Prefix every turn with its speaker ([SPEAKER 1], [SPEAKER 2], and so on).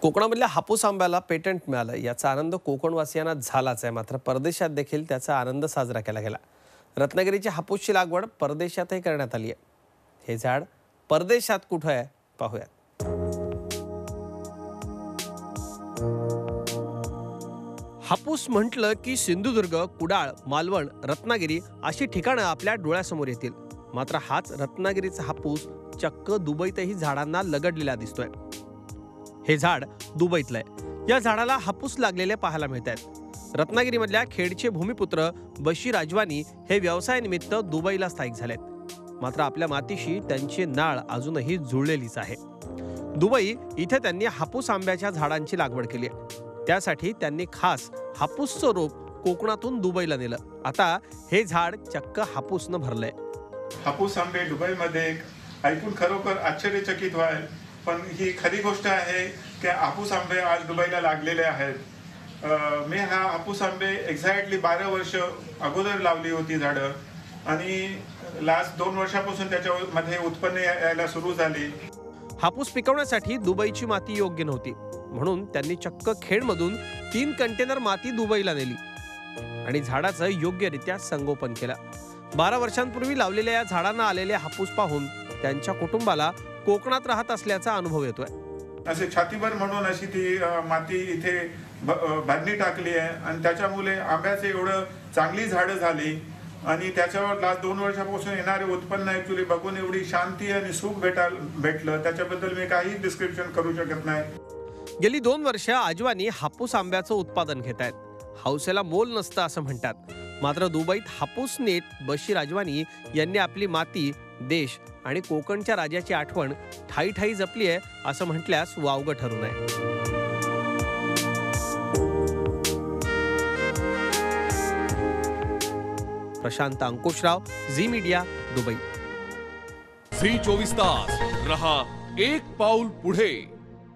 [SPEAKER 1] कोकणामधल्या हापूस आंब्याला पेटंट मिळालं याचा आनंद कोकणवासियांना झालाच आहे। मात्र परदेशात देखील त्याचा आनंद साजरा केला गेला। रत्नागिरीची हापूसची लागवड परदेशातही करण्यात आली आहे। हे झाड परदेशात कुठे आहे पाहूया। हापूस म्हटलं की सिंधुदुर्ग, कुडाळ, मालवण, रत्नागिरी अशी ठिकाणं आपल्या डोळ्यासमोर येतील। मात्र हाच रत्नागिरीचा हापूस चक्क दुबईतही झाडांना लगडलेला दिसतोय। हे झाड दुबईतलं आहे। या झाडाला हापूस लागलेले पाहायला मिळत आहेत। रत्नागिरीमधल्या खेडचे भूमिपुत्र बशीर अजवानी हे व्यवसायानिमित्त दुबईला स्थायिक झालेत। मात्र आपल्या मातीशी त्यांची नाळ अजूनही जुळलेलीच आहे। दुबई इथे त्यांनी हापूस आंब्याच्या झाडांची लागवड केली आहे। त्यासाठी त्यांनी खास हापूसचं रोप कोकणातून दुबईला नेलं। आता हे झाड चक्क हापूसनं भरलंय।
[SPEAKER 2] हापूस आंबे दुबईमध्ये ऐकून खरोखर आश्चर्यचकित व्हाल, पण ही खरी गोष्ट आहे की हापूस आंबे आज दुबईला लागलेले आहेत। मी हा हापूस आंबे एक्झॅक्टली 12 वर्ष अगोदर लावली होती झाडं, आणि लास्ट 2 वर्षापासून त्याच्यामध्ये उत्पन्न यायला सुरू झाली।
[SPEAKER 1] हापूस पिकवण्यासाठी दुबईची माती योग्य नव्हती, म्हणून त्यांनी चक्क खेडमधून 3 कंटेनर माती दुबईला नेली आणि झाडाचं योग्यरित्या संगोपन केलं। 12 वर्षांपूर्वी लावलेल्या या झाडांना आलेले हापूस पाहून त्यांच्या कुटुंबाला कोकणात राहत असल्याचा अनुभव येतोय।
[SPEAKER 2] असे छातीभर म्हणून अशी ती माती इथे भरणी टाकली आहे, आणि त्याच्यामुळे आंब्याचे एवढं चांगली झाडं झाली, आणि त्याच्यावर लास्ट 2 वर्षापासून येणारे उत्पन्न ऍक्च्युली बघून एवढी शांती आणि सुख भेटलं, त्याच्याबद्दल मी काही डिस्क्रिप्शन करू शकत नाही।
[SPEAKER 1] गेली 2 वर्ष अजवानी हापूस आंब्याचं उत्पादन घेत आहेत। हौसेला मोल नसतं असं म्हणतात। मात्र दुबईत हापूस नेट बशीर अजवानी यांनी आपली माती, देश आणि कोकणच्या राजाची आठवण ठाई ठाई जपली आहे असं म्हटल्यास वावगं ठरू नये। Prashant Ankushrao, Zee media, Dubai.
[SPEAKER 3] Zee 24 तास रहा एक पाऊल पुढे।